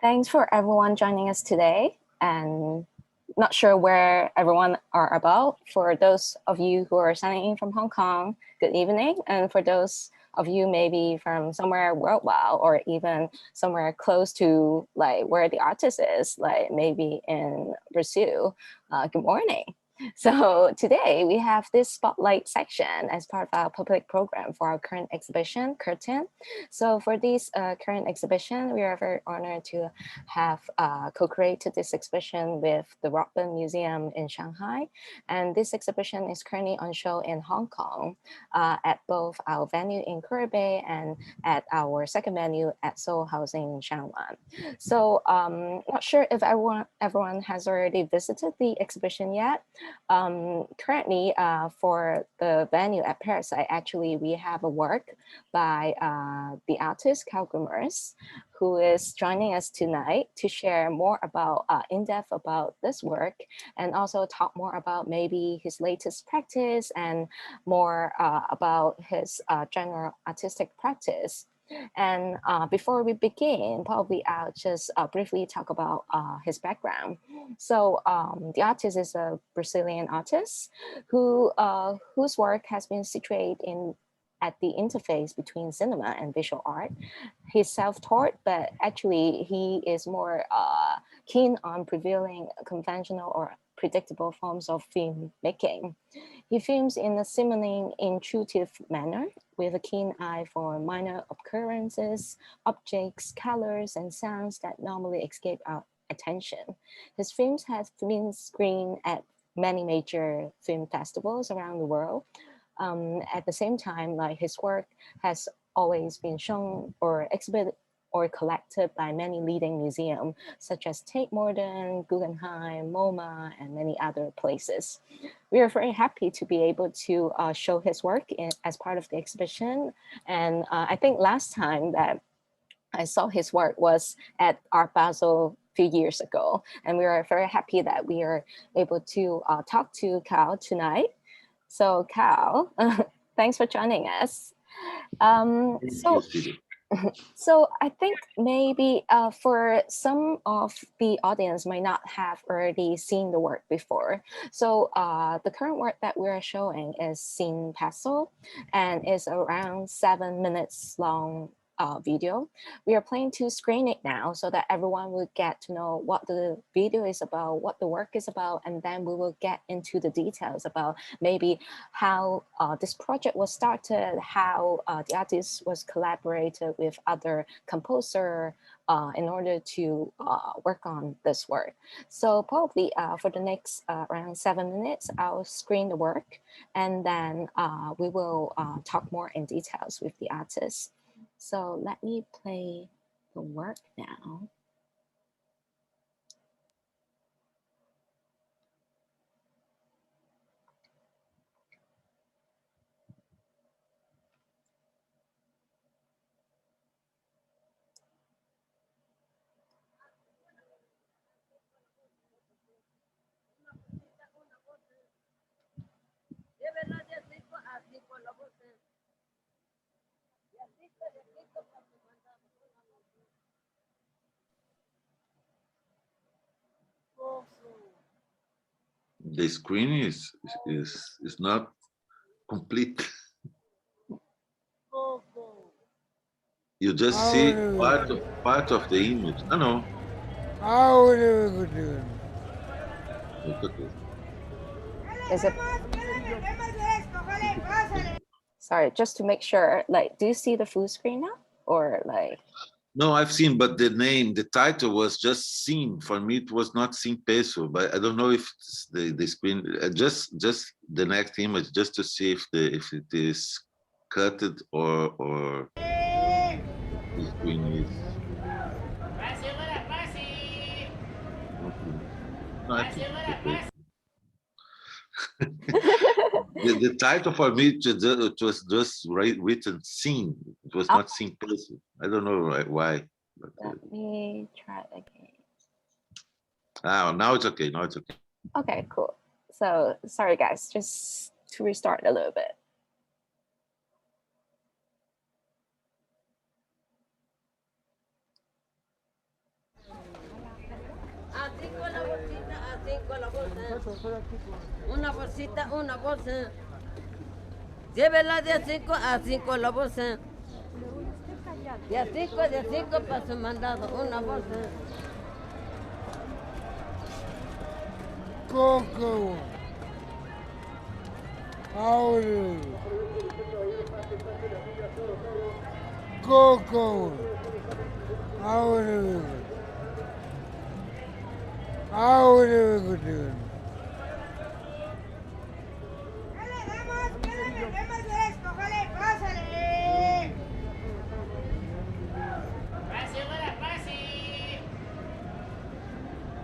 Thanks for everyone joining us today, and not sure where everyone are about. For those of you who are signing in from Hong Kong, good evening. And for those of you maybe from somewhere worldwide or even somewhere close to like where the artist is, like maybe in Brazil, good morning. So today we have this spotlight section as part of our public program for our current exhibition, Curtain. So for this current exhibition, we are very honored to have co-created this exhibition with the Rotterdam Museum in Shanghai. And this exhibition is currently on show in Hong Kong at both our venue in Korea Bay and at our second venue at Seoul Housing in Shangwan. So not sure if everyone has already visited the exhibition yet. Currently, for the venue at Parasite, actually, we have a work by the artist Cao Guimarães, who is joining us tonight to share more about in-depth about this work and also talk more about maybe his latest practice and more about his general artistic practice. And before we begin, probably I'll just briefly talk about his background. So the artist is a Brazilian artist whose work has been situated at the interface between cinema and visual art. He's self-taught, but actually he is more keen on prevailing conventional or predictable forms of filmmaking. He films in a seemingly intuitive manner with a keen eye for minor occurrences, objects, colors, and sounds that normally escape our attention. His films have been screened at many major film festivals around the world. At the same time, like his work has always been shown or exhibited or collected by many leading museums, such as Tate Modern, Guggenheim, MoMA, and many other places. We are very happy to be able to show his work as part of the exhibition. And I think last time that I saw his work was at Art Basel a few years ago. And we are very happy that we are able to talk to Cao tonight. So Cao, thanks for joining us. So I think maybe for some of the audience might not have already seen the work before. So the current work that we're showing is Sin Paso and is around 7 minutes long video. We are planning to screen it now so that everyone will get to know what the video is about, what the work is about, and then we will get into the details about maybe how this project was started, how the artist was collaborated with other composer in order to work on this work. So probably for the next around 7 minutes, I'll screen the work and then we will talk more in details with the artist. So let me play the work now. The screen is not complete. You just see part of the image. No. It's okay. Is it? Sorry, just to make sure, like, do you see the full screen now? Or like? No, I've seen, but the title was just seen. For me, it was not seen peso, but I don't know if the screen, just the next image, just to see if it is cutted or the screen is. No, I think it's okay. the title for me it was just written "seen." It was not "seen peso." I don't know why. But, let me try it again. Now it's okay. Now it's okay. Okay, cool. So sorry guys, just to restart a little bit. 5 la bolsa. Una bolsita, una bolsa. Llévela de a 5 la bolsa. De a 5 para su mandado, una bolsa. Coco. Ahora. Coco. Ahora. Ahora. ¿Qué le metemos de esto? ¡Jale, pásale! Pase, buena, pase.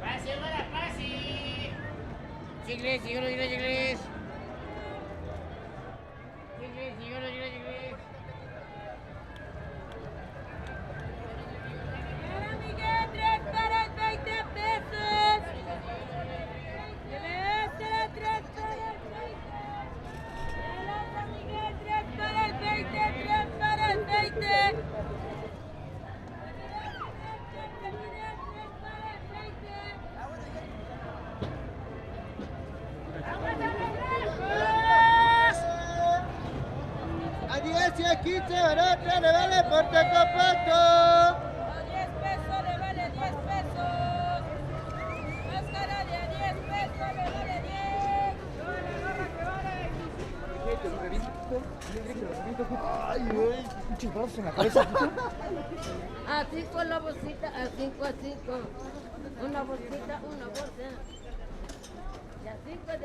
Pase, buena, pase. Chicles, siglo, chicles. Chicles, siglo, chicles. Era Miguel, 3 para 20 pesos. Debe ser 3 para el 20. Era Miguel, 3 para el 20, 3 para el 20. A 10 y a 15 barato le vale por tacopato. A 10 pesos le vale 10 pesos. Máscara de a 10 pesos le vale 10. Ay, güey, pinches brazos en la cabeza. A 5 la bolsita, a 5. Una bolsita, una bolsa. De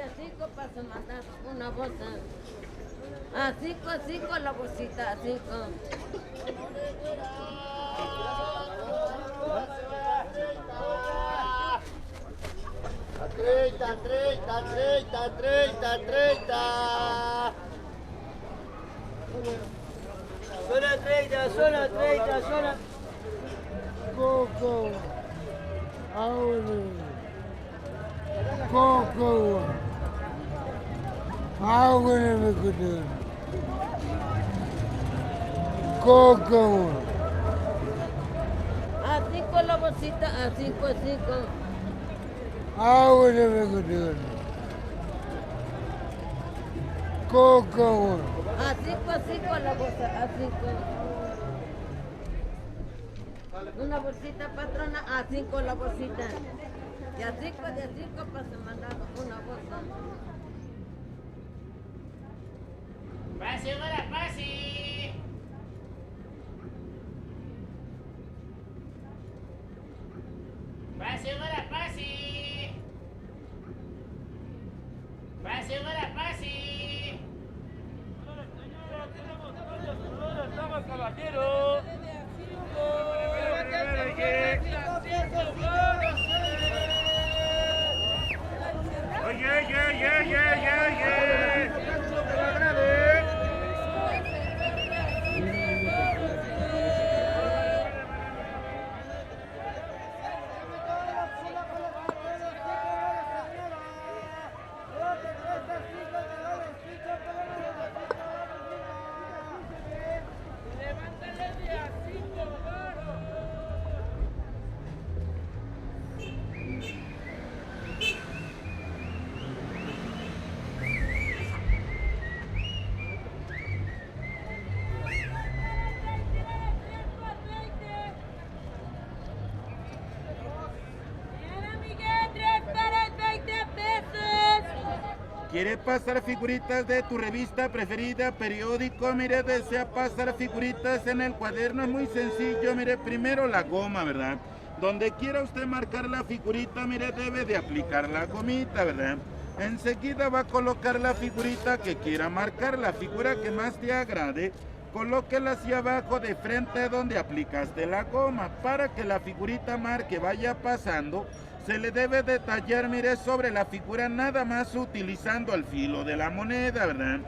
a 5 para su mandado, una bolsa. A 5 la bolsita, a 5. A 30. Solo 30. Coco. Ahora. Coco. Ahora me cuidan. Coco. A 5 la bolsita, a 5. Ahora me cuidan. Coco. A 5 la bolsa, a 5. Una bolsita, patrona, a 5 la bolsita. De a 5 para su mandado, una bolsa. Pase, buena, pase. Pase, buena, pase. Pase, buena, pase. ¡Estamos, caballeros! ¿Quiere pasar figuritas de tu revista preferida, periódico? Mire, desea pasar figuritas en el cuaderno, es muy sencillo. Mire, primero la goma, ¿verdad? Donde quiera usted marcar la figurita, mire, debe de aplicar la gomita, ¿verdad? Enseguida va a colocar la figurita que quiera marcar, la figura que más te agrade. Colóquela hacia abajo de frente donde aplicaste la goma. Para que la figurita marque vaya pasando, se le debe detallar, mire, sobre la figura nada más utilizando el filo de la moneda, ¿verdad?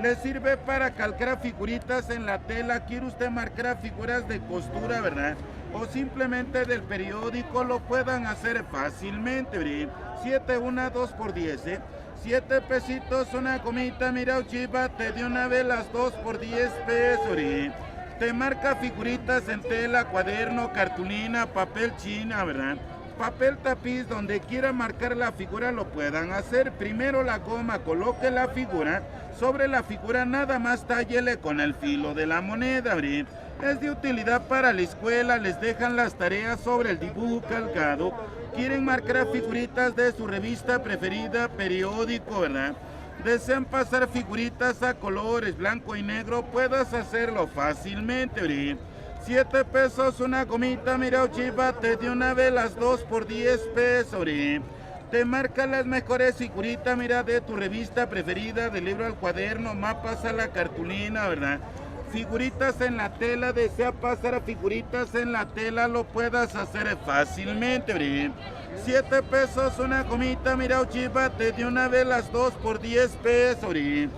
Le sirve para calcar figuritas en la tela. Quiere usted marcar figuras de costura, ¿verdad? O simplemente del periódico, lo puedan hacer fácilmente, ¿verdad? 7, 1, 2 por 10, ¿eh? 7 pesitos, una gomita, mira, chivate de una vez las 2 por 10 pesos, ¿verdad? Te marca figuritas en tela, cuaderno, cartulina, papel china, ¿verdad? papel tapiz, donde quiera marcar la figura lo puedan hacer. Primero la goma, coloque la figura, sobre la figura nada más tállele con el filo de la moneda, ¿verdad? Es de utilidad para la escuela, les dejan las tareas sobre el dibujo calcado. Quieren marcar figuritas de su revista preferida, periódico, ¿verdad? Desean pasar figuritas a colores, blanco y negro, puedas hacerlo fácilmente, ¿verdad? 7 pesos una gomita, mira, chivate de una vez las 2 por 10 pesos, ¿verdad? Te marcan las mejores figuritas, mira, de tu revista preferida, del libro al cuaderno, mapas a la cartulina, ¿verdad? Figuritas en la tela, desea pasar a figuritas en la tela, lo puedas hacer fácilmente, ¿verdad? 7 pesos una gomita, mira, chivate de una vez las 2 por 10 pesos, ¿verdad?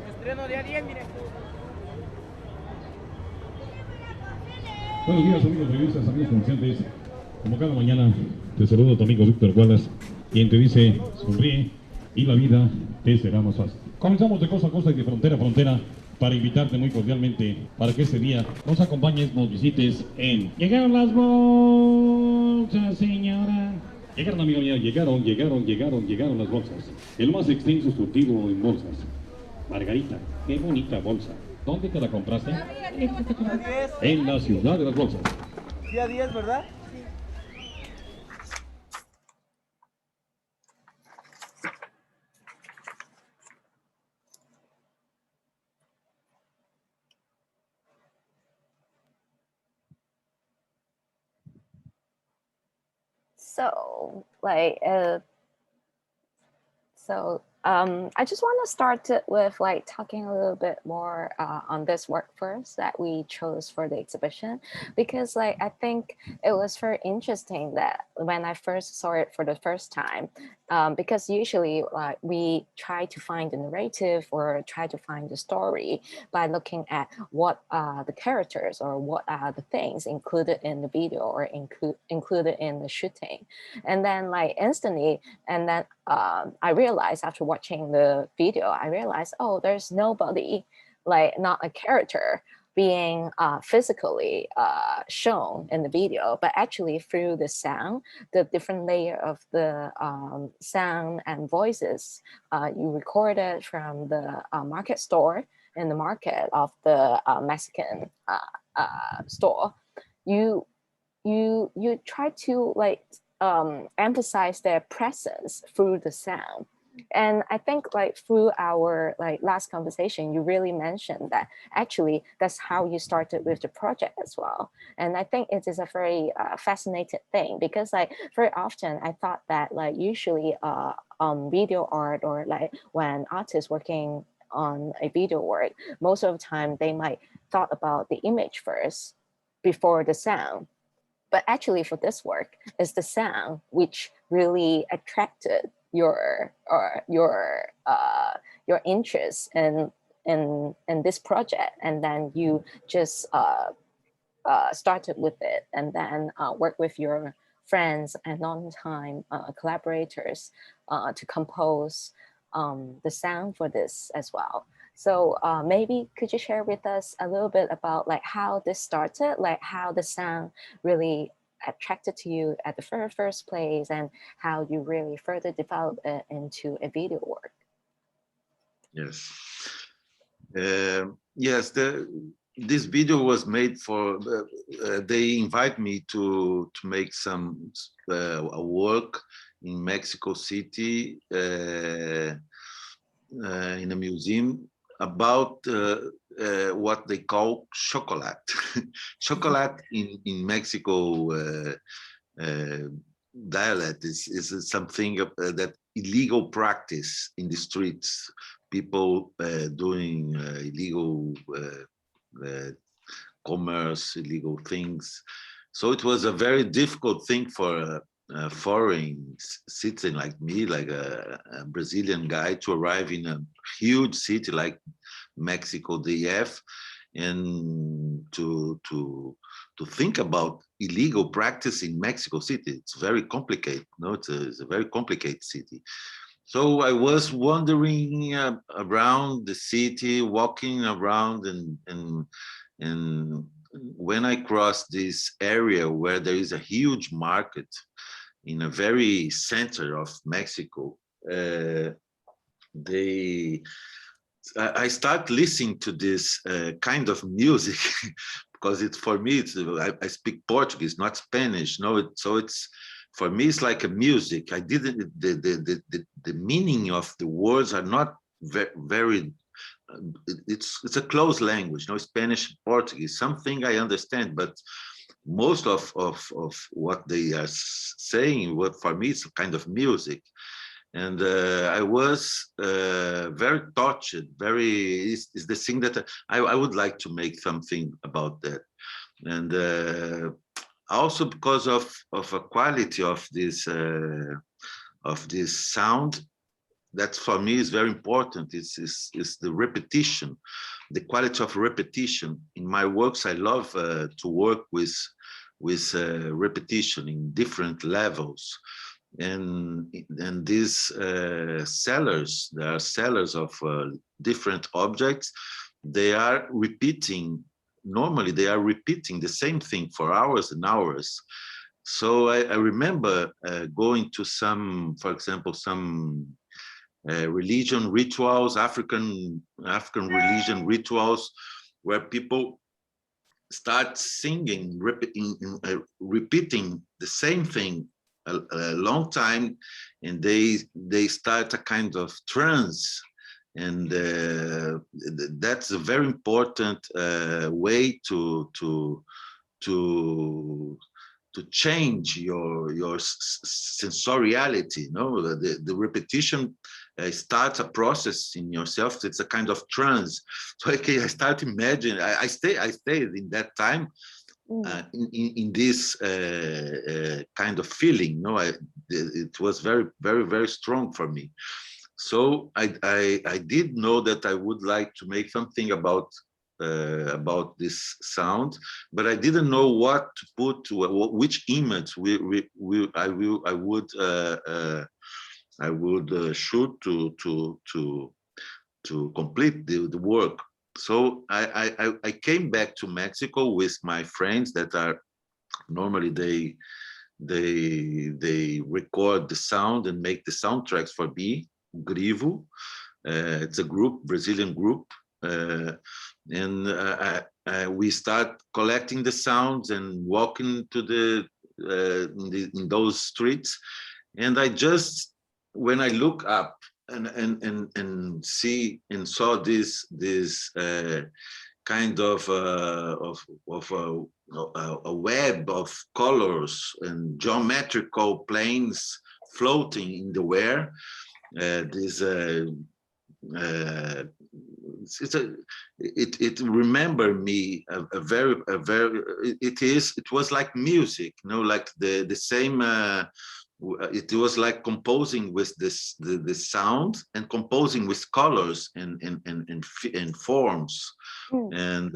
Estreno de A10, mire. Buenos días, amigos revistas, amigos comerciantes. Como cada mañana, te saludo tu amigo Víctor Wallace, quien te dice, sonríe y la vida te será más fácil. Comenzamos de costa a costa y de frontera a frontera para invitarte muy cordialmente para que este día nos acompañes, nos visites en... Llegaron las bolsas, señora. Llegaron, amiga mía, llegaron las bolsas. El más extenso surtido en bolsas. Margarita, qué bonita bolsa. ¿Dónde te la compraste? En la ciudad de las bolsas. Día 10, ¿verdad? So, I just want to start it with like talking a little bit more on this work first that we chose for the exhibition, because like I think it was very interesting that when I first saw it for the first time, because usually like we try to find the narrative or try to find the story by looking at what are the characters or what are the things included in the video or included in the shooting, and then like instantly, and then I realized after watching the video, I realized, oh, there's nobody, like not a character being physically shown in the video, but actually through the sound, the different layer of the sound and voices you recorded from the market store in the market of the Mexican store. You try to like emphasize their presence through the sound. And I think like through our like last conversation, you really mentioned that actually that's how you started with the project as well. And I think it is a very fascinating thing, because like very often I thought that like usually video art, or like when artists working on a video work, most of the time they might thought about the image first before the sound. But actually for this work, it's the sound which really attracted your interest in this project, and then you just started with it, and then work with your friends and long-time collaborators to compose the sound for this as well. So maybe could you share with us a little bit about like how this started, like how the sound really attracted to you at the first place, and how you really further developed it into a video work? Yes. Yes, this video was made for, they invite me to make some work in Mexico City in a museum about what they call chocolate. Chocolate in Mexico dialect is something that illegal practice in the streets, people doing illegal commerce, illegal things. So it was a very difficult thing for a foreign citizen like me, like a Brazilian guy, to arrive in a huge city like Mexico DF, and to think about illegal practice in Mexico City. It's very complicated. No, it's a very complicated city. So I was wandering around the city, walking around, and when I crossed this area where there is a huge market in a very center of Mexico, I start listening to this kind of music because it's, for me, I speak Portuguese, not Spanish. No, so it's, for me, it's like a music. I didn't, the meaning of the words are not very, it's a close language, no, Spanish, Portuguese, something I understand, but most of what they are saying, what for me, it's a kind of music. And I was very touched, is the thing that I would like to make something about that. And also because of a quality of this sound, that for me is very important. It's the repetition, the quality of repetition. In my works, I love to work with repetition in different levels. And these sellers, there are sellers of different objects. They are repeating, normally they are repeating the same thing for hours and hours. So I remember going to some, for example, some religion rituals, African religion rituals, where people start singing, repeating the same thing a long time, and they start a kind of trance, and that's a very important way to change your sensoriality. No, the repetition starts a process in yourself. It's a kind of trance. So I start imagining. I stayed in that time. In this kind of feeling, no, it was very, very, very strong for me. So I did know that I would like to make something about this sound, but I didn't know what to put, which image I would shoot to complete the work. So I came back to Mexico with my friends that are normally they record the sound and make the soundtracks for me. Grivo, it's a group, Brazilian group, and we start collecting the sounds and walking to in those streets. And I just, when I look up and saw this kind of a web of colors and geometrical planes floating in the air. It remembered me it was like music, you know, like the same. It was like composing with the sound and composing with colors and forms. And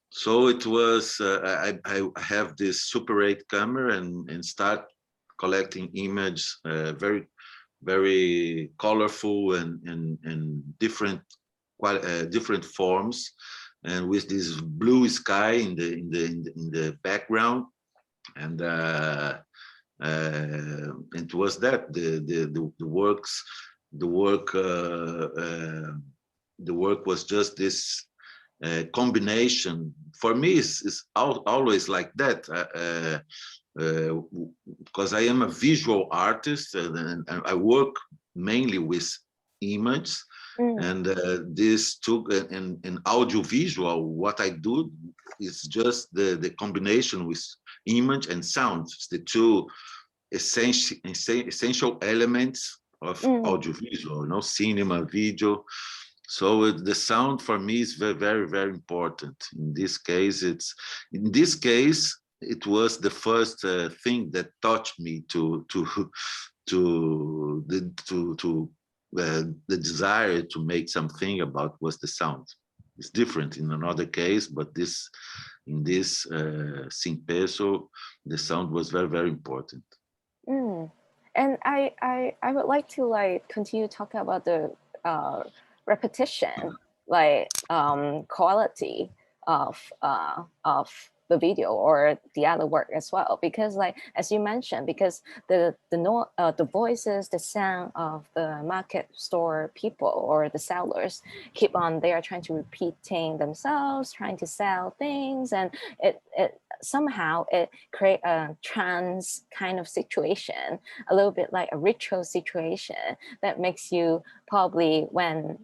so it was, I have this Super 8 camera and start collecting images, very, very colorful and different forms, and with this blue sky in the background. And it was that the work was just this combination. For me, it's always like that, because I am a visual artist and I work mainly with images. And this took an audiovisual. What I do is just the combination with image and sound. It's the two essential elements of audiovisual, you know, cinema, video. So the sound for me is very, very, very important. In this case, it was the first thing that touched me to the desire to make something about was the sound. It's different in another case, but in this sin peso, the sound was very, very important. And I would like to like continue talking about the repetition, like quality of the video or the other work as well, because like as you mentioned, because the voices, the sound of the market store people or the sellers keep on, they are trying to repeating themselves, trying to sell things, and it somehow it create a trance kind of situation, a little bit like a ritual situation that makes you probably when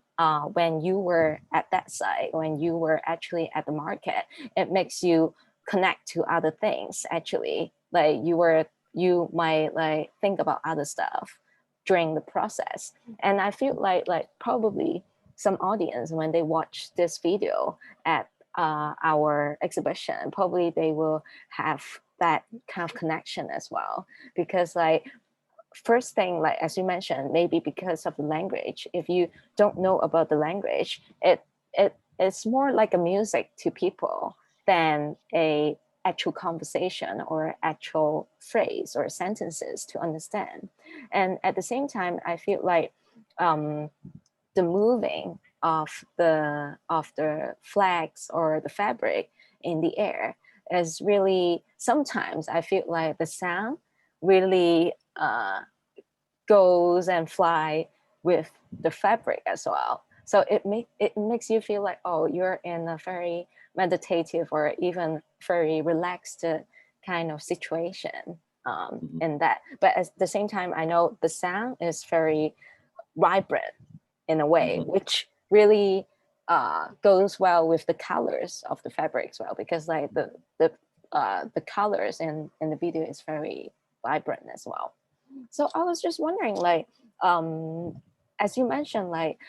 you were at that site, when you were actually at the market, it makes you connect to other things actually, like you might like think about other stuff during the process. And I feel like probably some audience, when they watch this video at our exhibition, probably they will have that kind of connection as well, because like first thing, like as you mentioned, maybe because of the language, if you don't know about the language, it's more like a music to people than a actual conversation or actual phrase or sentences to understand. And at the same time, I feel like the moving of the flags or the fabric in the air is really, sometimes I feel like the sound really goes and fly with the fabric as well. So it makes you feel like, oh, you're in a very meditative or even very relaxed kind of situation in that. But at the same time, I know the sound is very vibrant in a way, which really goes well with the colors of the fabric as well, because like the colors in the video is very vibrant as well. So I was just wondering, like, as you mentioned, like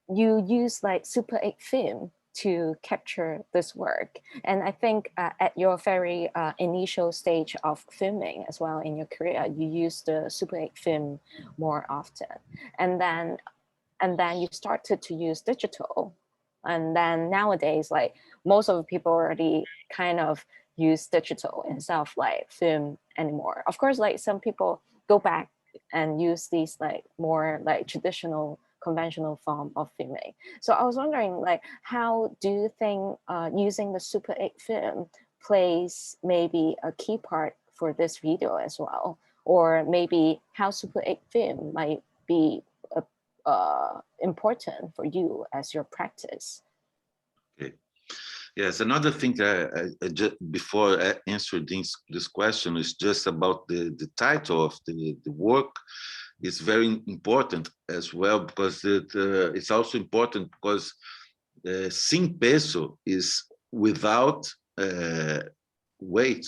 you use like Super 8 film to capture this work. And I think at your very initial stage of filming as well in your career, you use the Super 8 film more often. And then you started to use digital. And then nowadays, like most of the people already kind of use digital instead of like film anymore. Of course, like some people go back and use these like more like traditional conventional form of filming. So I was wondering, like, how do you think using the Super 8 film plays maybe a key part for this video as well? Or maybe how Super 8 film might be important for you as your practice? Okay. Yes, another thing that I just, before I answer this question, is just about the title of the work. Is very important as well, because it's also important because sin peso is without weight.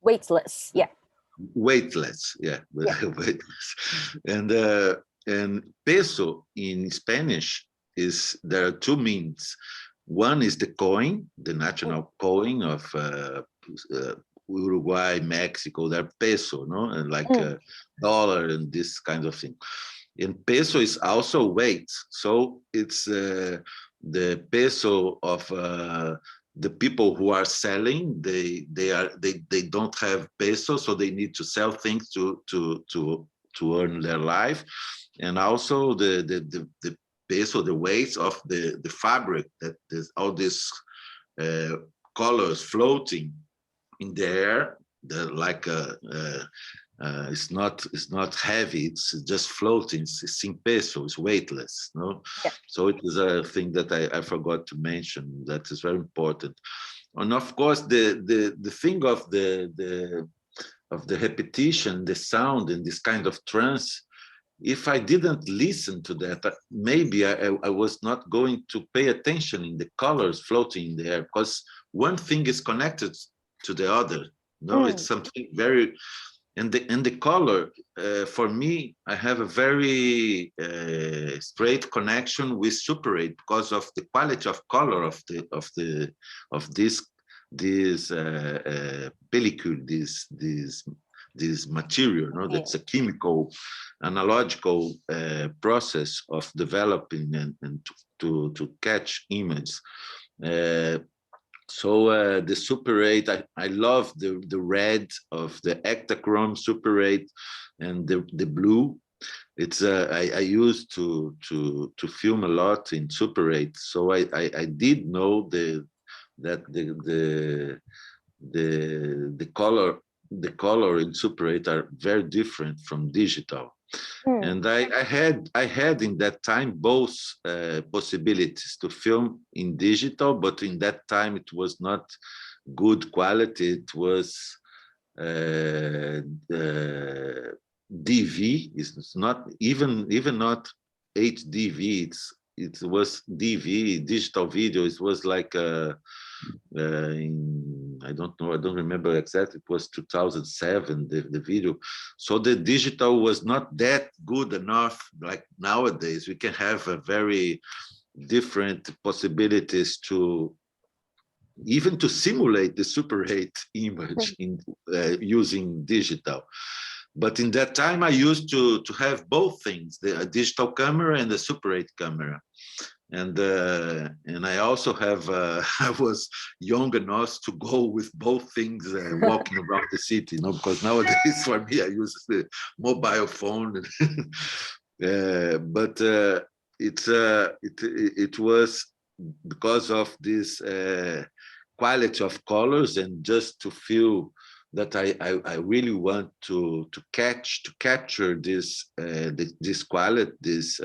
Weightless, yeah. Weightless, yeah. Weightless. And peso in Spanish is, there are two meanings. One is the coin, the national coin of Uruguay, Mexico, they're peso, no, and like dollar and this kind of thing. And peso is also weight, so it's the peso of the people who are selling. They don't have peso, so they need to sell things to earn their life, and also the peso, the weight of the fabric, that there's all these colors floating in the air, it's not heavy, it's just floating. It's sin peso, it's weightless, no? Yeah. So it was a thing that I forgot to mention that is very important. And of course the thing of the repetition, the sound, and this kind of trance, if I didn't listen to that, maybe I was not going to pay attention in the colors floating in the air, because one thing is connected to the other. No, it's something very, and the color, for me, I have a very straight connection with Super 8 because of the quality of color of this pellicule, this this material. No, that's a chemical, analogical process of developing and to catch images. So the Super 8, I love the red of the Ektachrome Super 8 and the blue. It's I used to film a lot in Super 8, so I did know that the color in Super 8 are very different from digital. And I had in that time both possibilities to film in digital, but in that time it was not good quality. It was DV. It's not even not HDV. It was DV, digital video. It was like I don't know, I don't remember exactly, it was 2007, the video. So the digital was not that good enough. Like nowadays, we can have a very different possibilities to even to simulate the Super 8 image in using digital. But in that time, I used to have both things, the digital camera and the Super 8 camera. And I also have I was young enough to go with both things walking around the city, because nowadays for me I use the mobile phone. But it was because of this quality of colors, and just to feel that I really want to capture this this quality, this.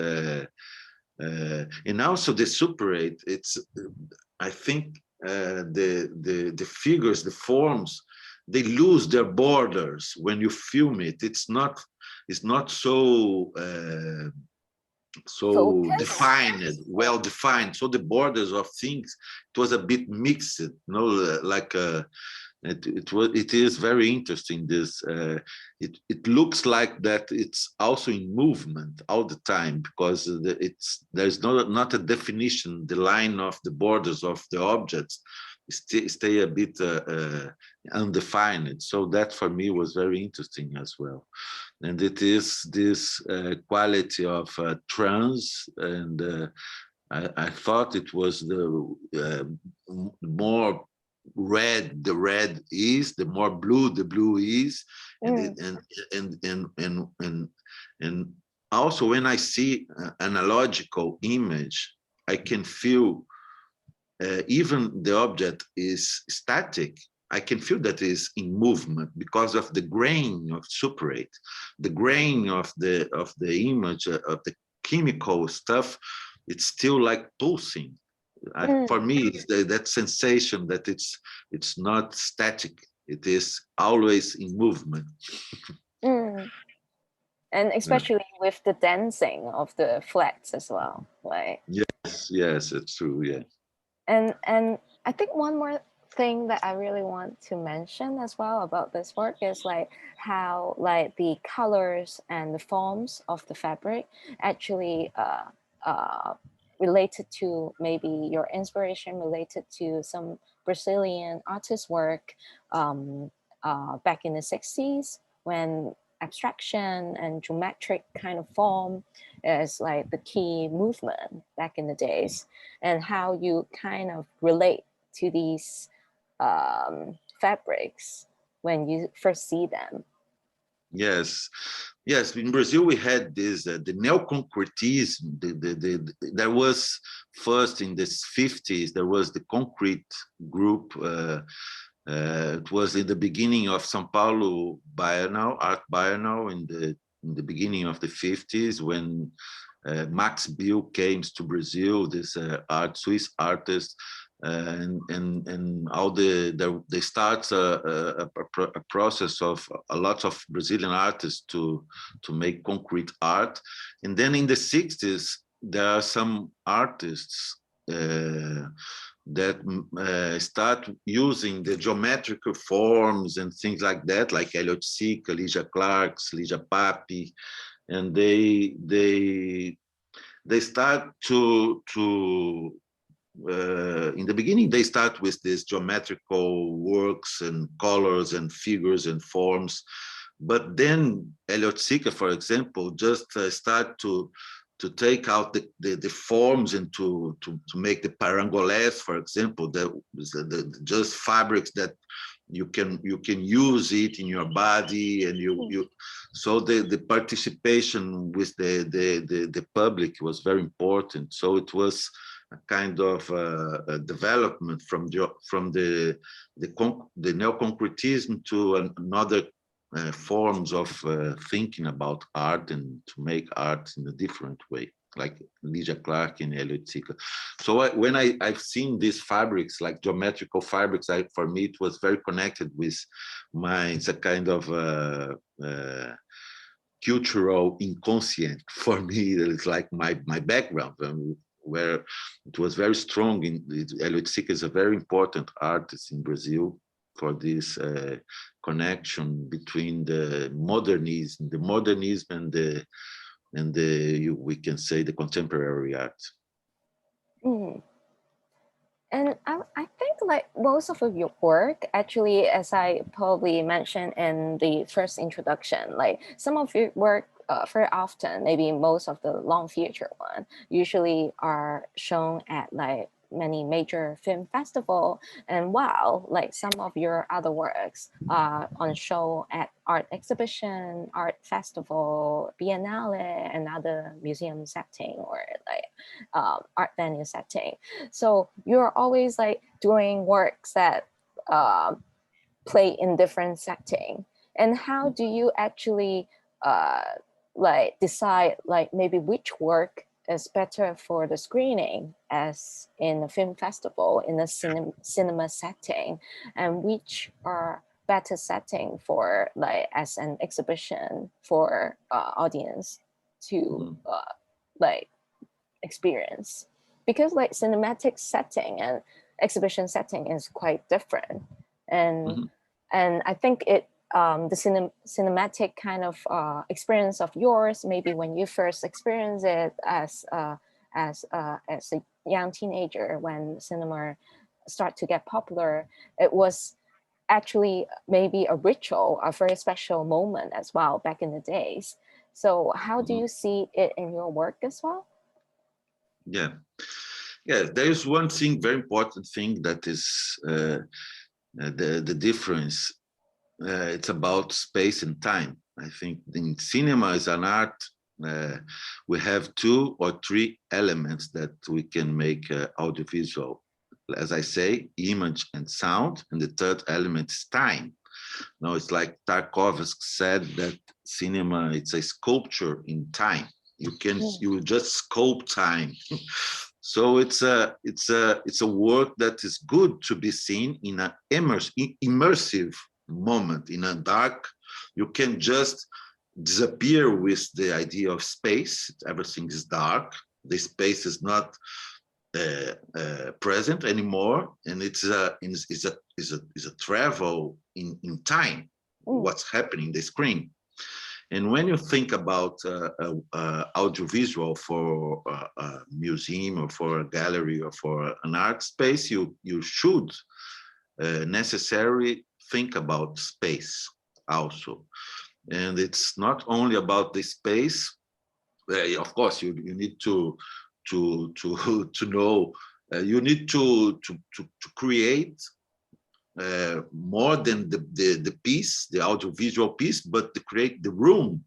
And also the Super 8, it's, I think the figures, the forms, they lose their borders when you film it. It's not so defined, well defined. So the borders of things, it was a bit mixed, like it is very interesting. This it looks like that it's also in movement all the time, because there's not a definition. The line of the borders of the objects stay a bit undefined. So that for me was very interesting as well. And it is this quality of trance, and I thought it was the more red the red is, the more blue the blue is. And also when I see an analogical image, I can feel even the object is static, I can feel that is in movement because of the grain of Super 8, the grain of the image, of the chemical stuff. It's still like pulsing. For me, it's that sensation that it's not static. It is always in movement. And especially with the dancing of the flags as well, right? Yes, it's true. Yeah. And I think one more thing that I really want to mention as well about this work is like how like the colors and the forms of the fabric actually related to maybe your inspiration related to some Brazilian artist work back in the 60s, when abstraction and geometric kind of form is like the key movement back in the days, and how you kind of relate to these fabrics when you first see them. Yes. In Brazil, we had this the neo-concretism. There was first in the 50s. There was the concrete group. It was in the beginning of São Paulo Bienal, Art Bienal, in the beginning of the 50s, when Max Bill came to Brazil. This Swiss artist. And all they start a process of a lot of Brazilian artists to make concrete art. And then in the 60s, there are some artists that start using the geometrical forms and things like that, like Elliot Sica, Lygia Clarks, Lygia Papi, and they start to in the beginning, they start with these geometrical works and colors and figures and forms, But then Elliot Sica, for example, just start to take out the forms and to make the parangoles, for example, the just fabrics that you can use it in your body, and so the participation with the public was very important. So it was a kind of a development from the neo-concretism to another forms of thinking about art, and to make art in a different way, like Lydia Clark and Elliot Sica. So when I've seen these fabrics, like geometrical fabrics, for me it was very connected with it's a kind of cultural inconscient for me. It's like my background, where it was very strong. Elliot Sica is a very important artist in Brazil for this connection between the modernism and we can say the contemporary art. Mm. And I think like most of your work, actually, as I probably mentioned in the first introduction, like some of your work very often, maybe most of the long feature one, usually are shown at like many major film festival, and while like some of your other works are on show at art exhibition, art festival, biennale, and other museum setting, or like art venue setting. So you're always like doing works that play in different setting. And how do you actually like decide like maybe which work is better for the screening as in a film festival, in a cinema setting, and which are better setting for like as an exhibition for audience to like experience? Because like cinematic setting and exhibition setting is quite different, and I think it the cinematic kind of experience of yours, maybe when you first experienced it as a young teenager, when cinema start to get popular, it was actually maybe a ritual, a very special moment as well back in the days. So how do you see it in your work as well? Yeah, there is one thing, very important thing, that is the difference. It's about space and time. I think in cinema as an art, we have 2 or 3 elements that we can make audiovisual. As I say, image and sound, and the third element is time. Now it's like Tarkovsky said that cinema, it's a sculpture in time. You just sculpt time. So it's a work that is good to be seen in an immersive moment. In a dark, you can just disappear with the idea of space. Everything is dark. The space is not present anymore, and it's a travel in time. What's happening in the screen. And when you think about audiovisual for a museum or for a gallery or for an art space, you should necessarily think about space also. And it's not only about the space. Of course, you need to know. You need to create more than the piece, the audiovisual piece, but to create the room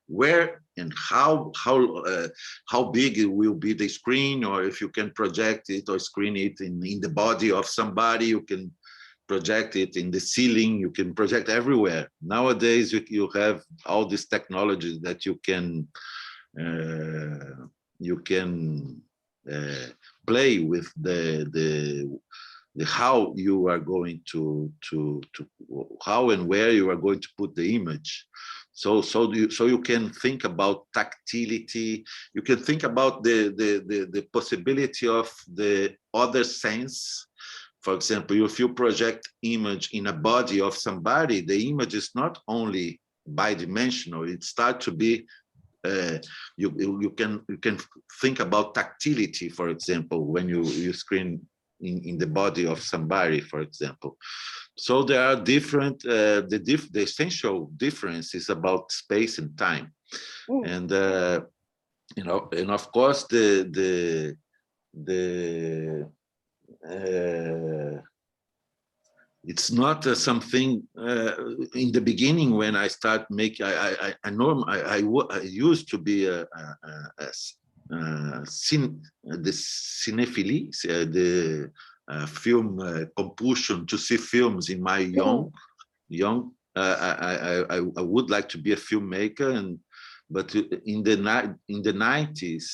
where and how big it will be the screen, or if you can project it or screen it in the body of somebody, you can project it in the ceiling, you can project everywhere. Nowadays you have all these technologies that you can play with the how you are going to how and where you are going to put the image. So you can think about tactility. You can think about the possibility of the other sense. For example, if you project image in a body of somebody, the image is not only bidimensional. It starts to be you can think about tactility, for example, when you screen in the body of somebody, for example. So there are different, the essential difference is about space and time. And, you know, and of course, it's not something in the beginning when I start making. I used to be the cinephilie, the film compulsion to see films in my young. I would like to be a filmmaker, but in the 90s.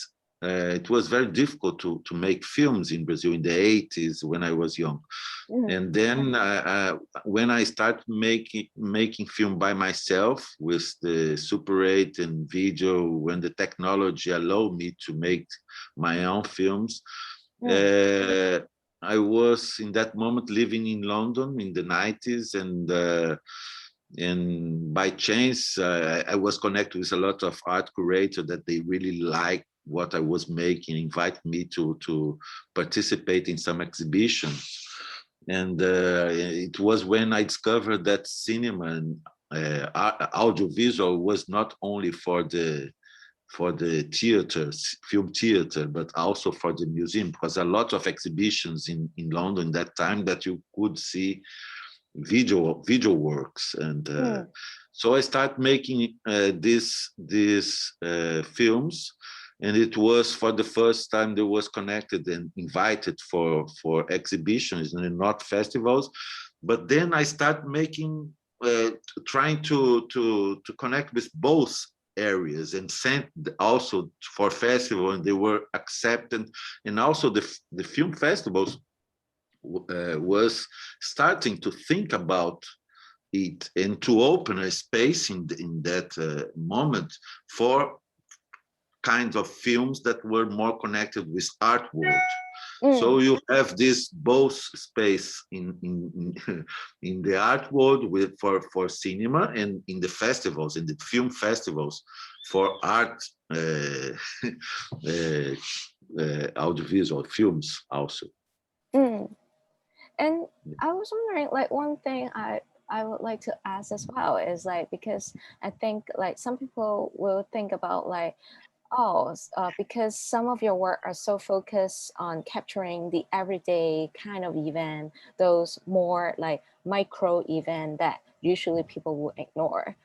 It was very difficult to make films in Brazil in the 80s when I was young. And then when I started making film by myself with the Super 8 and video, when the technology allowed me to make my own films, I was in that moment living in London in the 90s, and by chance I was connected with a lot of art curators that they really liked what I was making, invite me to participate in some exhibitions. And it was when I discovered that cinema and audiovisual was not only for the theaters, film theater, but also for the museum, because a lot of exhibitions in London that time that you could see video works. And so I started making these films. And it was for the first time they was connected and invited for exhibitions and not festivals. But then I started making, trying to connect with both areas and sent also for festival, and they were accepted. And also the film festivals was starting to think about it and to open a space in that moment for kinds of films that were more connected with art world. So you have this both space in the art world for cinema, and in the festivals, in the film festivals for art audiovisual films also. And I was wondering, like, one thing I would like to ask as well is, like, because I think like some people will think about like, because some of your work are so focused on capturing the everyday kind of event, those more like micro event that usually people will ignore.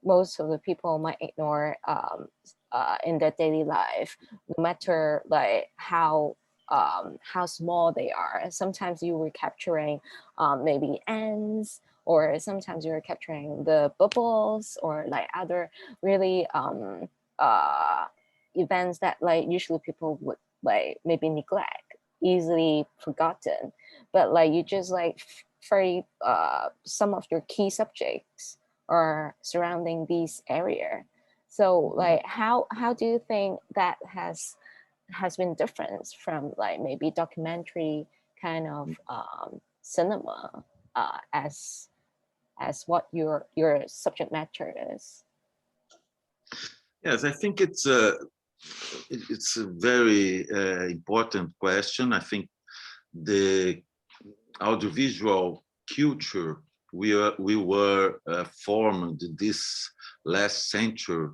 Most of the people might ignore in their daily life, no matter like how small they are. Sometimes you were capturing maybe ants, or sometimes you were capturing the bubbles, or like other really events that like usually people would like maybe neglect, easily forgotten, but like you just like very some of your key subjects are surrounding this area. So like how do you think that has been different from like maybe documentary kind of cinema as what your subject matter is? Yes, I think it's a very important question. I think the audiovisual culture we were formed this last century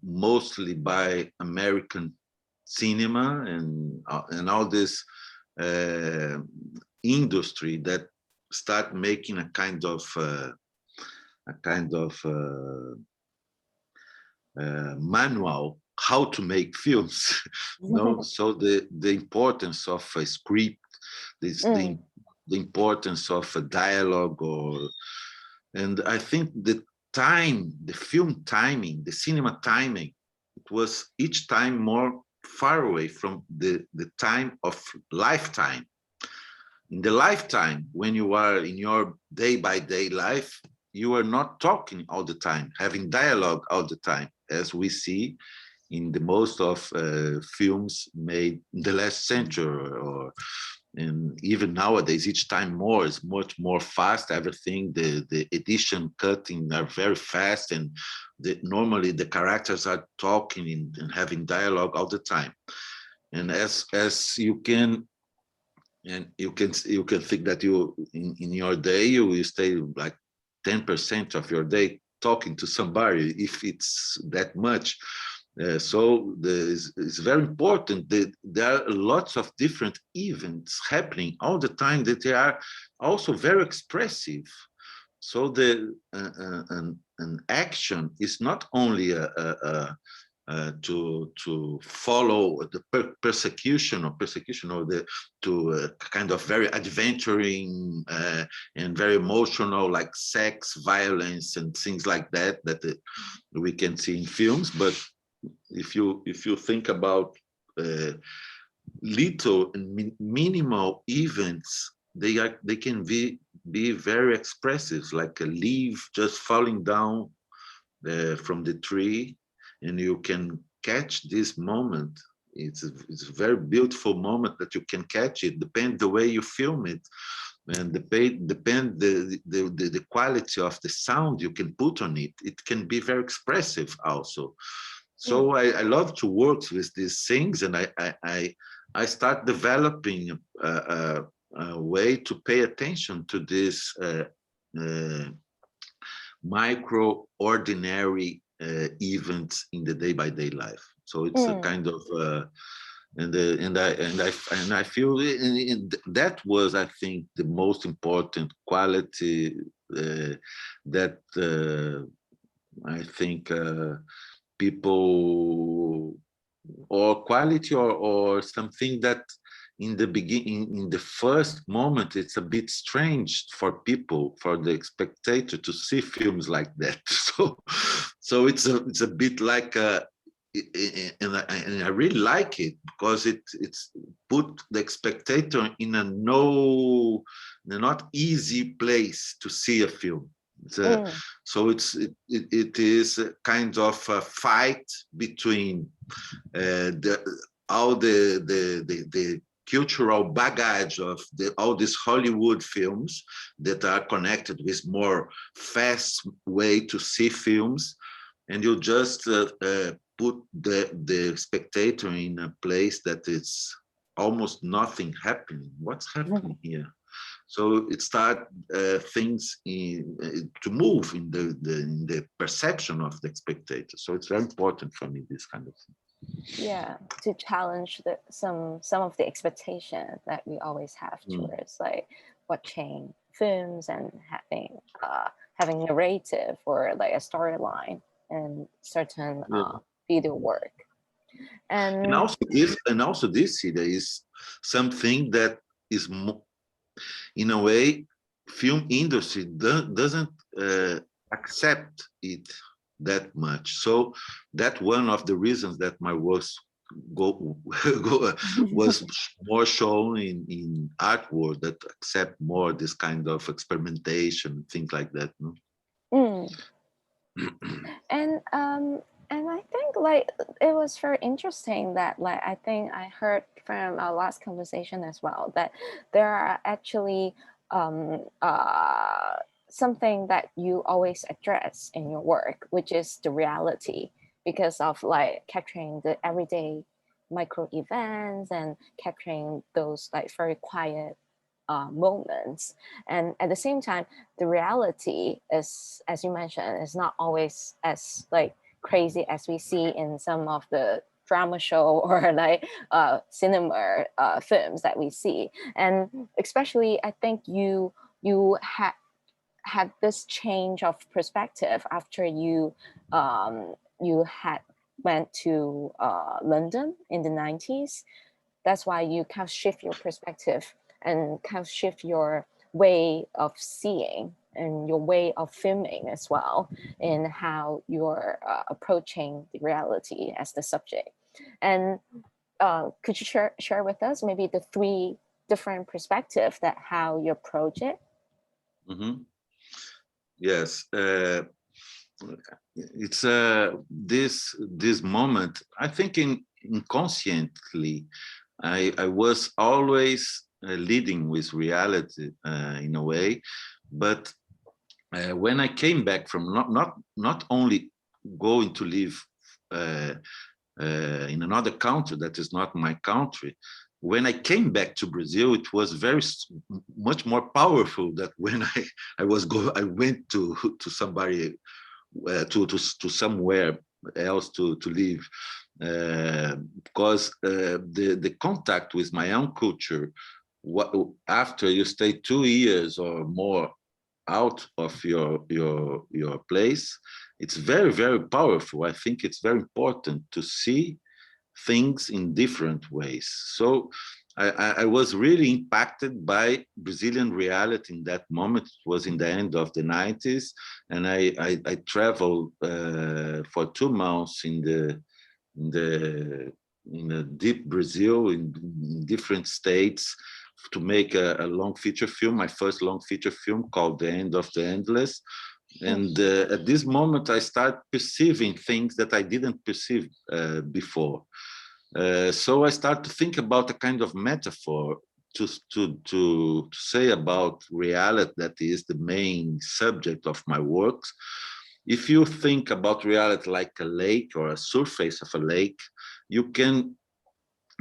mostly by American cinema and all this industry that start making a kind of manual how to make films. No, so the importance of a script, the importance of a dialogue, and I think the film timing, the cinema timing, it was each time more far away from the time of lifetime. In the lifetime, when you are in your day-by-day life, you are not talking all the time, having dialogue all the time, as we see in the most of films made in the last century, and even nowadays, each time more is much more fast. Everything, the edition cutting are very fast, and normally the characters are talking and having dialogue all the time. And as you can and you can think that you in your day you will stay like 10% of your day talking to somebody, if it's that much. So it's very important that there are lots of different events happening all the time that they are also very expressive. So an action is not only to follow the persecution or kind of very adventuring and very emotional, like sex, violence, and things like that we can see in films. But if you think about little and minimal events, they can be very expressive, like a leaf just falling down from the tree, and you can catch this moment. It's a very beautiful moment that you can catch it. Depends the way you film it, and depend the quality of the sound you can put on it. It can be very expressive also. So I love to work with these things, and I start developing a way to pay attention to this micro ordinary events in the day-by-day life. So it's a kind of and I feel that was, I think, the most important quality that I think people, or quality, or something that in the beginning, in the first moment, it's a bit strange for people, for the spectator, to see films like that. So it's a bit like and I really like it, because it's put the spectator in a not easy place to see a film. So it is a kind of a fight between all the cultural baggage of all these Hollywood films that are connected with more fast way to see films, and you just put the spectator in a place that is almost nothing happening. What's happening here? So it starts things to move in the perception of the spectator. So it's very important for me, this kind of thing. Yeah, to challenge some of the expectations that we always have towards like watching films and having narrative or like a storyline and certain video work. And also this there is something that is in a way film industry doesn't accept it that much. So that one of the reasons that my works was more shown in artwork that accept more this kind of experimentation, things like that. No? And I think like it was very interesting that like I think I heard from our last conversation as well that there are actually something that you always address in your work, which is the reality, because of like capturing the everyday micro events and capturing those like very quiet moments. And at the same time, the reality is, as you mentioned, is not always as like crazy as we see in some of the drama show or like cinema films that we see. And especially, I think you had this change of perspective after you had went to London in the 90s. That's why you kind of shift your perspective and kind of shift your way of seeing and your way of filming as well, in how you're approaching the reality as the subject. And could you share with us maybe the 3 different perspectives that how you approach it? Yes, it's this moment. I think inconsciently, I was always leading with reality in a way, but when I came back from not only going to live in another country that is not my country, when I came back to Brazil, it was much more powerful than when I went to somebody to somewhere else to live, because the contact with my own culture, after you stay 2 years or more out of your place, it's very, very powerful. I think it's very important to see things in different ways. So I was really impacted by Brazilian reality in that moment. It was in the end of the 90s, and I traveled for 2 months in the deep Brazil, in different states, to make a long feature film, my first long feature film called The End of the Endless. And at this moment, I start perceiving things that I didn't perceive before. So I start to think about a kind of metaphor to say about reality that is the main subject of my works. If you think about reality like a lake or a surface of a lake, you can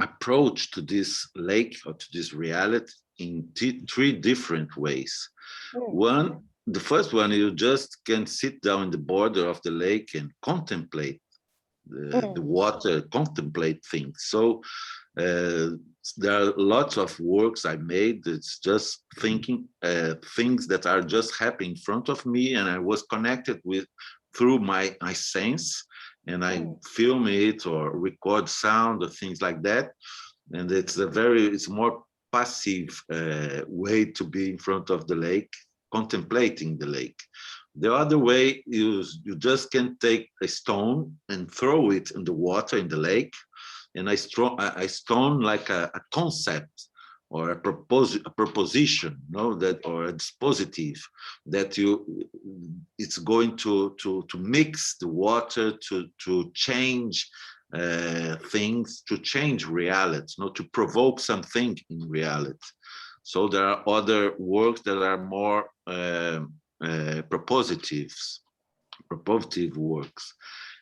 approach to this lake or to this reality in 3 different ways. The first one, you just can sit down in the border of the lake and contemplate the water, contemplate things. So there are lots of works I made. It's just thinking things that are just happening in front of me, and I was connected with through my sense, and I film it or record sound or things like that. And it's more passive way to be in front of the lake, contemplating the lake. The other way is you just can take a stone and throw it in the water in the lake, and I stone like a concept or a proposition, that, or a dispositive that it's going to mix the water, to change things, to change reality, to provoke something in reality. So there are other works that are more propositive works.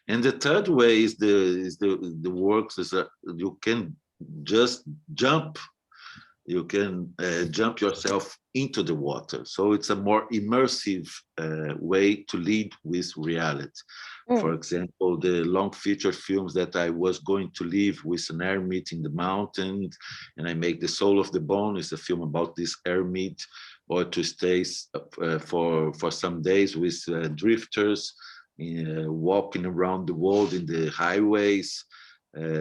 And the third way is the works is that you can just jump. You can jump yourself into the water. So it's a more immersive way to lead with reality. For example, the long feature films that I was going to live with an eremit in the mountains, and I make The Soul of the Bone is a film about this eremit, or to stay for some days with drifters, walking around the world in the highways.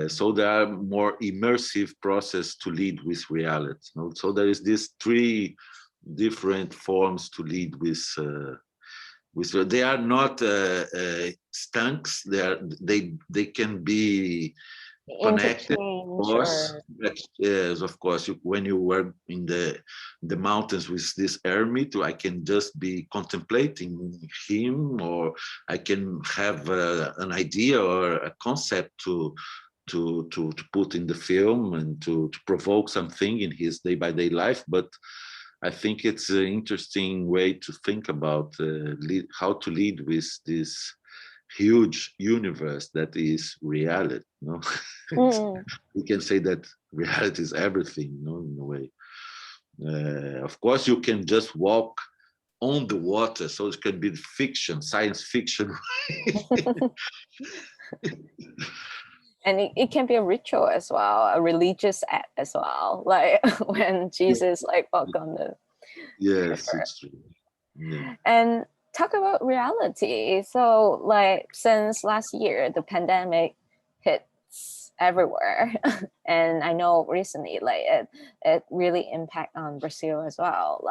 So there are more immersive process to lead with reality. So there is these 3 different forms to lead with. They are not stunts. They can be connected. Of course, yes, of course. When you were in the mountains with this eremit, I can just be contemplating him, or I can have an idea or a concept to put in the film and to provoke something in his day-by-day life. But I think it's an interesting way to think about how to lead with this huge universe that is reality. We can say that reality is everything, in a way. Of course, you can just walk on the water, so it can be fiction, science fiction. And it can be a ritual as well, a religious act as well, like when Jesus walked on the Yes, river. it's true. Yeah. And talk about reality. So since last year, the pandemic hits everywhere. And I know recently it really impact on Brazil as well.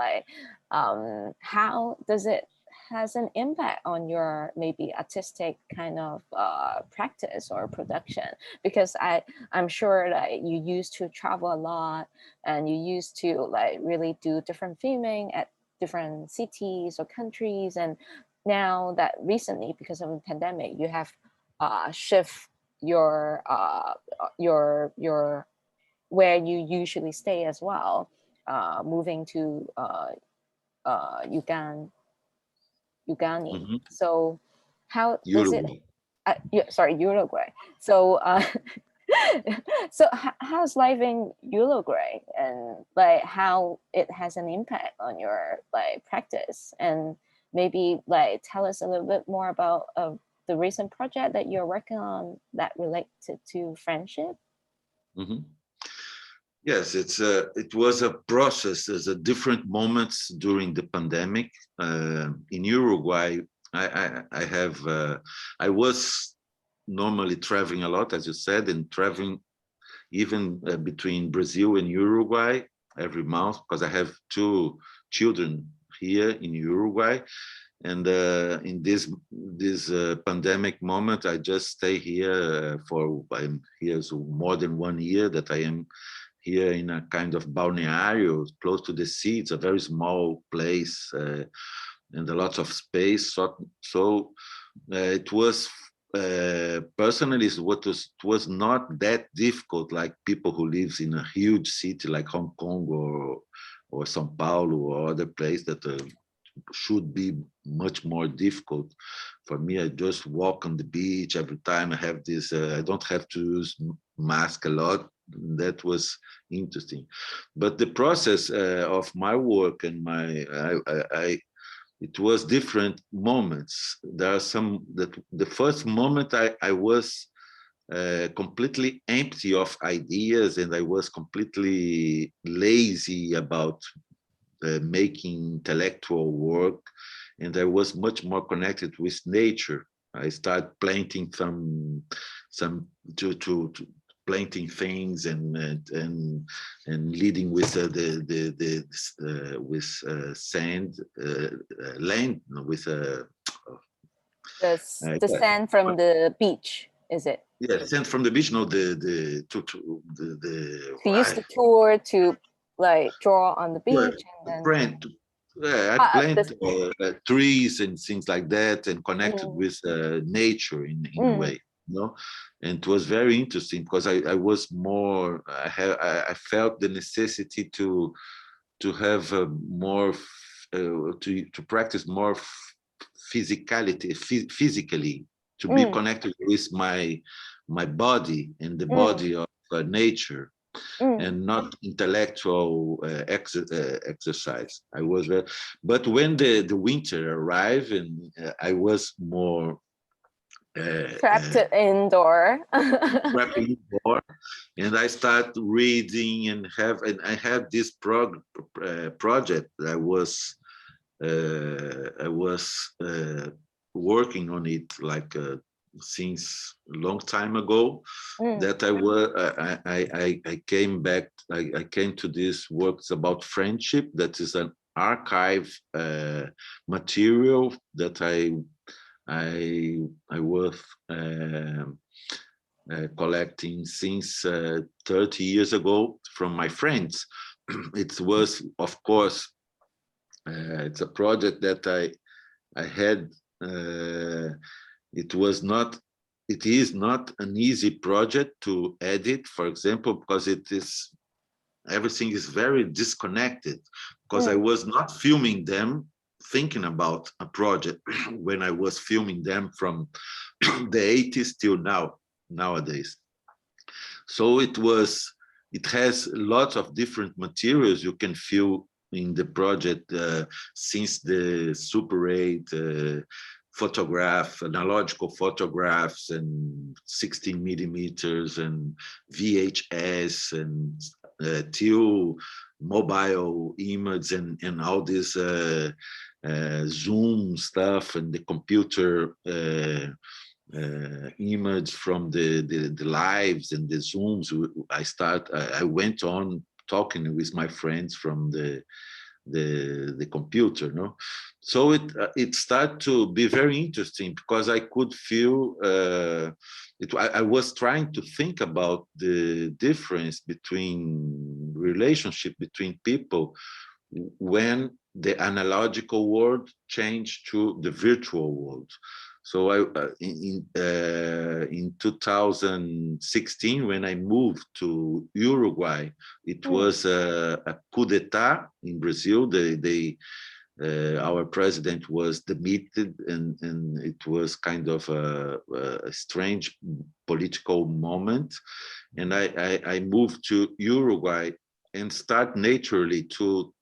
How does it has an impact on your maybe artistic kind of practice or production? Because I'm sure that you used to travel a lot, and you used to really do different filming at different cities or countries, and now that recently, because of the pandemic, you have shift your where you usually stay as well, moving to Ugani. So how does it? Uruguay. Sorry, Uruguay. So So how's life in Uruguay, and like how it has an impact on your like practice, and maybe like tell us a little bit more about the recent project that you're working on that related to friendship? Mhm. Yes, it was a process. There's a different moments during the pandemic. In Uruguay, I was normally traveling a lot, as you said, and traveling even between Brazil and Uruguay every month, because I have two children here in Uruguay. And in this pandemic moment, I just stay here I'm here so more than 1 year that I am here in a kind of balneario close to the sea. It's a very small place and a lot of space. So it was personally, it was not that difficult like people who lives in a huge city like Hong Kong or São Paulo or other place that should be much more difficult. For me, I just walk on the beach every time. I have this, I don't have to use mask a lot. That was interesting. But the process of my work and it was different moments. There are some that the first moment I was completely empty of ideas, and I was completely lazy about making intellectual work, and I was much more connected with nature. I started planting some to planting things and leading with sand land with The sand from the beach, is it? yeah, sand from the beach. No, You used the tour to like draw on the beach and then I plant trees and things like that, and connected with nature in a way, you know. And it was very interesting because I was more. I felt the necessity to have more to practice more physically, to be connected with my body and the body of nature. And not intellectual exercise. I was very, but when the winter arrived and I was more trapped indoor. Trapped indoor, and I start reading and I had this project that I was working on it like since a long time ago. That I came back. I came to this works about friendship. That is an archive material that I was collecting since 30 years ago from my friends. It was, of course, it's a project that I had. It is not an easy project to edit, for example, because everything is very disconnected, because I was not filming them thinking about a project when I was filming them from the 80s till nowadays. So it has lots of different materials you can feel in the project, since the Super 8 analogical photographs and 16 millimeters and VHS and till mobile image and all this zoom stuff and the computer image from the lives and the zooms. I went on talking with my friends from the computer, no? So it started to be very interesting because I could feel I was trying to think about the difference between relationship between people when the analogical world changed to the virtual world. So in 2016, when I moved to Uruguay, it was a coup d'etat in Brazil. They our president was demitted, and it was kind of a strange political moment. And I moved to Uruguay and start naturally to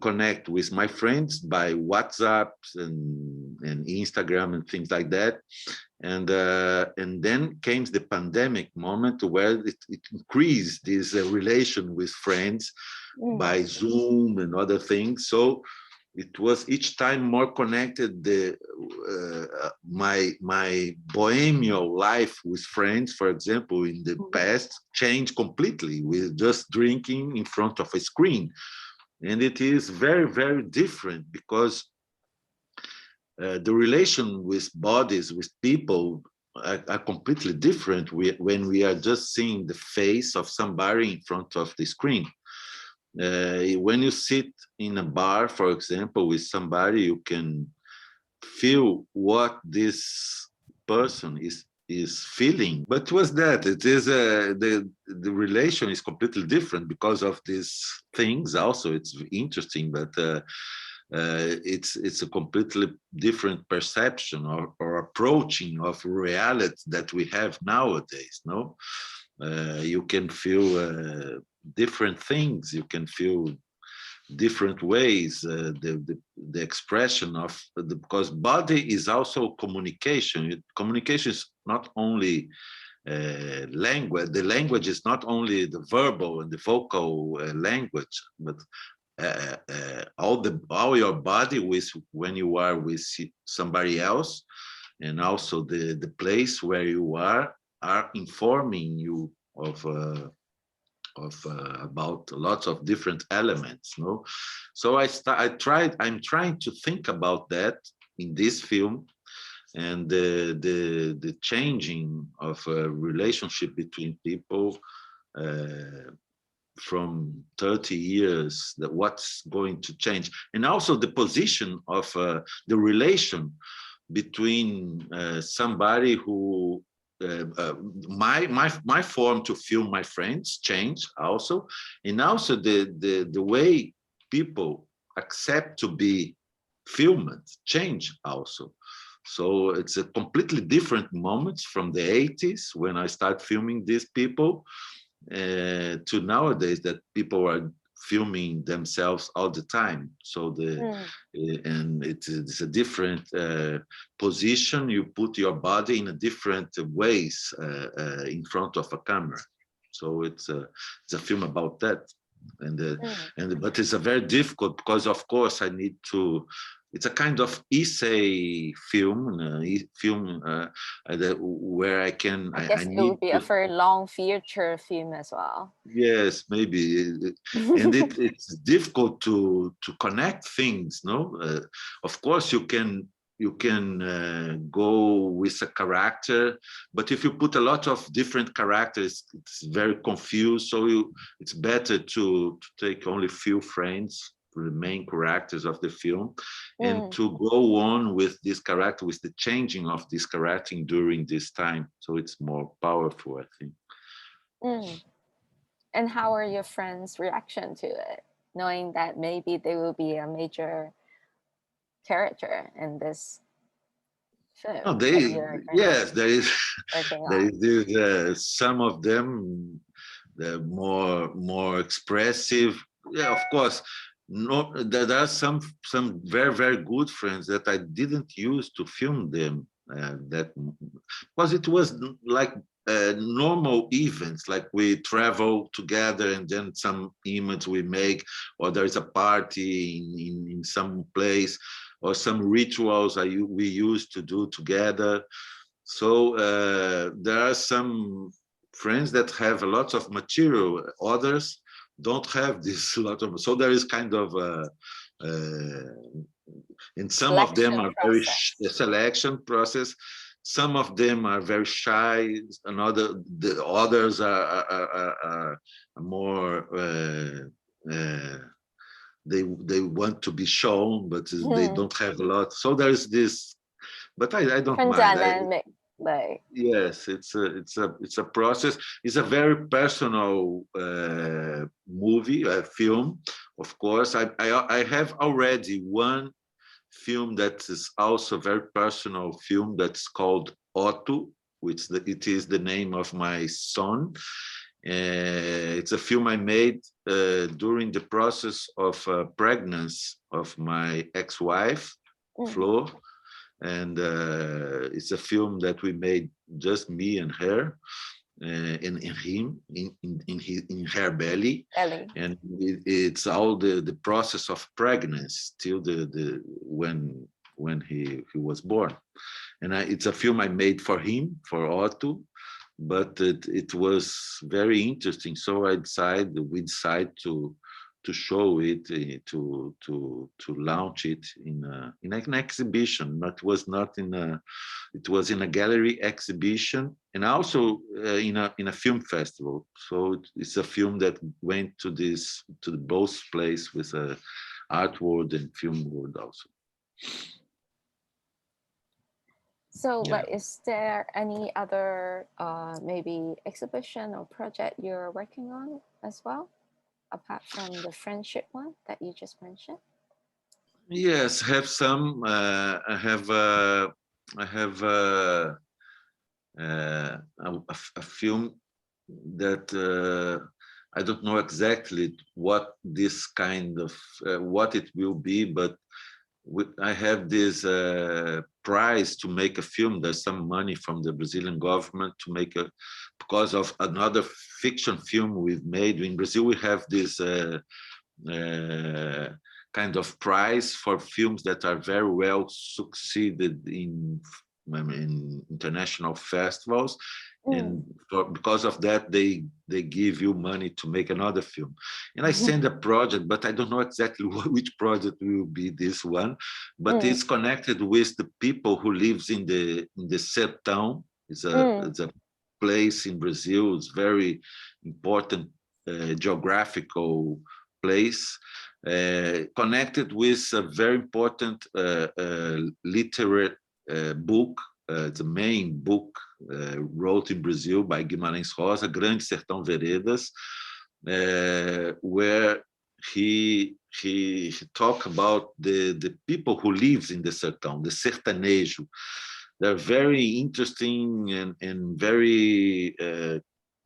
connect with my friends by WhatsApp and Instagram and things like that. And then came the pandemic moment where it increased this relation with friends by Zoom and other things. So it was each time more connected. My bohemian life with friends, for example, in the past, changed completely with just drinking in front of a screen. And it is very, very different because the relation with bodies, with people, are completely different when we are just seeing the face of somebody in front of the screen. When you sit in a bar, for example, with somebody, you can feel what this person is feeling. But was that it is the relation is completely different because of these things. Also, it's interesting, but it's a completely different perception or approaching of reality that we have nowadays. No, you can feel different things. You can feel different ways. The expression of because body is also communication. Communication is not only language. The language is not only the verbal and the vocal language, but all your body with when you are with somebody else, and also the place where you are informing you of about lots of different elements. No, so I'm trying to think about that in this film, and the changing of a relationship between people from 30 years, that what's going to change, and also the position of the relation between somebody who my form to film my friends change also, and also the way people accept to be filmed change also. So it's a completely different moment from the 80s when I start filming these people to nowadays that people are filming themselves all the time. So and it's a different position. You put your body in a different ways in front of a camera. So it's a film about that. But it's a very difficult because of course I need to. It's a kind of essay film, where I can. I guess it would be a very long feature film as well. Yes, maybe, and it's difficult to connect things. No, of course you can go with a character, but if you put a lot of different characters, it's very confused. So it's better to take only few frames, the main characters of the film, and to go on with this character, with the changing of this character during this time. So it's more powerful, I think. And how are your friends' reaction to it, knowing that maybe they will be a major character in this film? Oh, yes, there is some of them more expressive. Yeah, of course. No, there are some very, very good friends that I didn't use to film them, that because it was like normal events, like we travel together and then some image we make, or there's a party in some place, or some rituals we used to do together. So there are some friends that have a lot of material, others don't have this lot of, so there is kind of and some of them are very selection process. Some of them are very shy. The others are more they want to be shown, but they don't have a lot. So there is this, but I don't mind. Like, yes, it's a process. It's a very personal movie, film. Of course, I have already one film that is also a very personal film that's called Otto, which it is the name of my son. It's a film I made during the process of pregnancy of my ex-wife, Flo, and it's a film that we made just me and her, and him in her belly, and it's all the process of pregnancy till the when he was born, and it's a film I made for him, for Otto, but it was very interesting, so we decided to show it, to launch it in an exhibition. But was not in a, it was in a gallery exhibition, and also in a film festival. So it's a film that went to both places with art world and film world also. So, like, is there any other maybe exhibition or project you're working on as well, apart from the friendship one that you just mentioned? Yes, have some. I have a film that I don't know exactly what this kind of what it will be, but I have this prize to make a film. There's some money from the Brazilian government to make because of another fiction film we've made. In Brazil, we have this kind of prize for films that are very well succeeded in international festivals. And because of that, they give you money to make another film. And I send a project, but I don't know exactly which project will be this one. But it's connected with the people who lives in the sertão. It's a place in Brazil. It's very important geographical place, connected with a very important literary book. The main book wrote in Brazil by Guimarães Rosa, Grande Sertão Veredas, where he talked about the people who lives in the sertão, the sertanejo. They're very interesting and very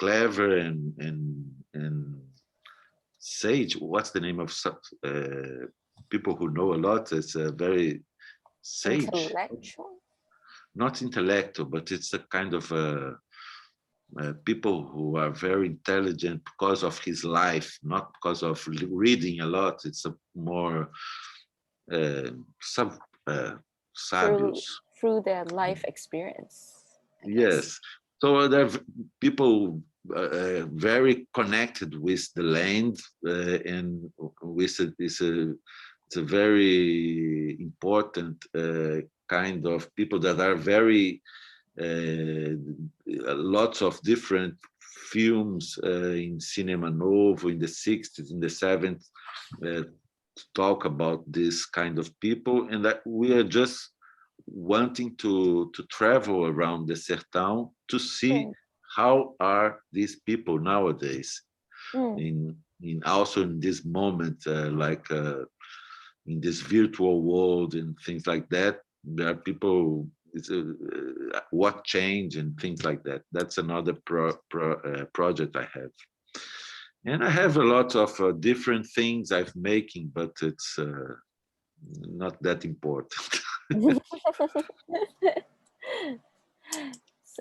clever and sage. What's the name of people who know a lot? It's a very sage. Intellectual? Not intellectual, but it's a kind of people who are very intelligent because of his life, not because of reading a lot. It's a more sábios. Through their life experience. Yes. So there are people very connected with the land, and with it's a very important kind of people that are very lots of different films in Cinema Novo in the 60s, in the 70s, talk about this kind of people, and that we are just wanting to travel around the sertão to see how are these people nowadays, in also in this moment, like in this virtual world and things like that. There are people, what change and things like that. That's another project I have. And I have a lot of different things I'm making, but it's not that important.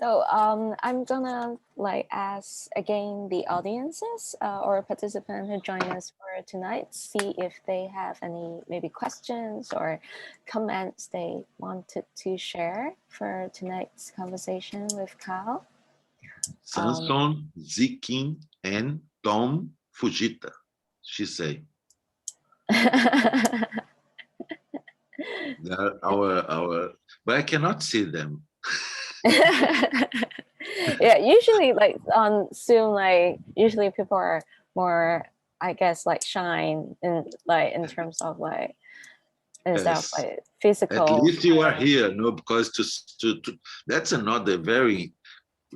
So I'm gonna like ask again the audiences or participants who join us for tonight, see if they have any maybe questions or comments they wanted to share for tonight's conversation with Cao. Samson, Zikin, and Tom Fujita, she say. Our, but I cannot see them. Yeah, usually like on Zoom, like usually people are more, I guess, like shy in like in terms of like instead of Yes. like physical. At least you are here, no? Because that's another very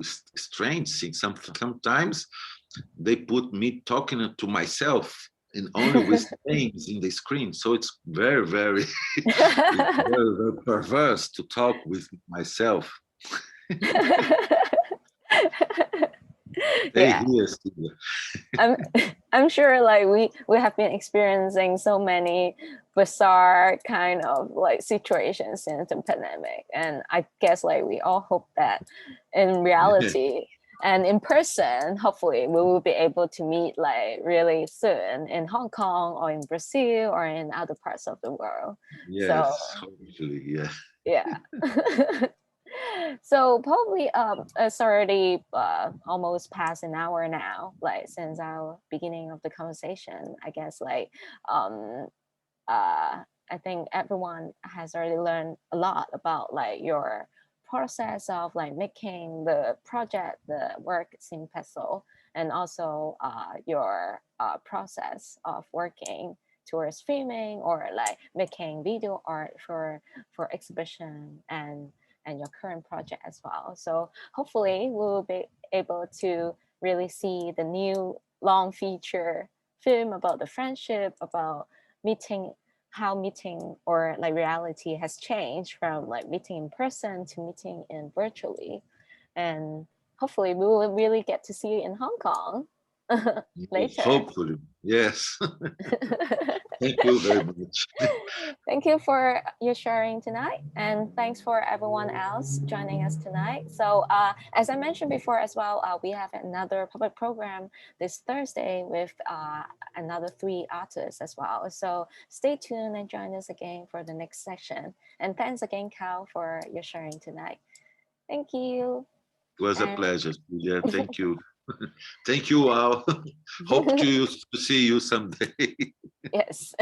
strange thing. Sometimes they put me talking to myself and only with names in the screen. So it's very, very, it's very, very perverse to talk with myself. Yeah. Here, Steve. I'm sure like we have been experiencing so many bizarre kind of like situations since the pandemic, and I guess like we all hope that in reality and in person, hopefully we will be able to meet like really soon in Hong Kong or in Brazil or in other parts of the world. Yes, So, hopefully, yeah. yeah. So probably it's already almost past an hour now, like since our beginning of the conversation. I guess like I think everyone has already learned a lot about like your process of like making the project, the work in pencil, and also your process of working towards filming or like making video art for exhibition and your current project as well. So hopefully we'll be able to really see the new long feature film about the friendship, about meeting, how meeting or like reality has changed from like meeting in person to meeting in virtually. And hopefully we will really get to see you in Hong Kong later. Hopefully, yes. Thank you very much. Thank you for your sharing tonight, and thanks for everyone else joining us tonight. So as I mentioned before as well, we have another public program this Thursday with another 3 artists as well. So stay tuned and join us again for the next session. And thanks again, Cao, for your sharing tonight. Thank you. It was a pleasure. Yeah, thank you. Thank you all. Hope to see you someday. Yes.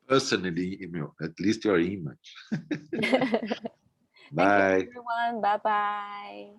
Personally, at least your image. Thank you, Bye. everyone. Bye-bye.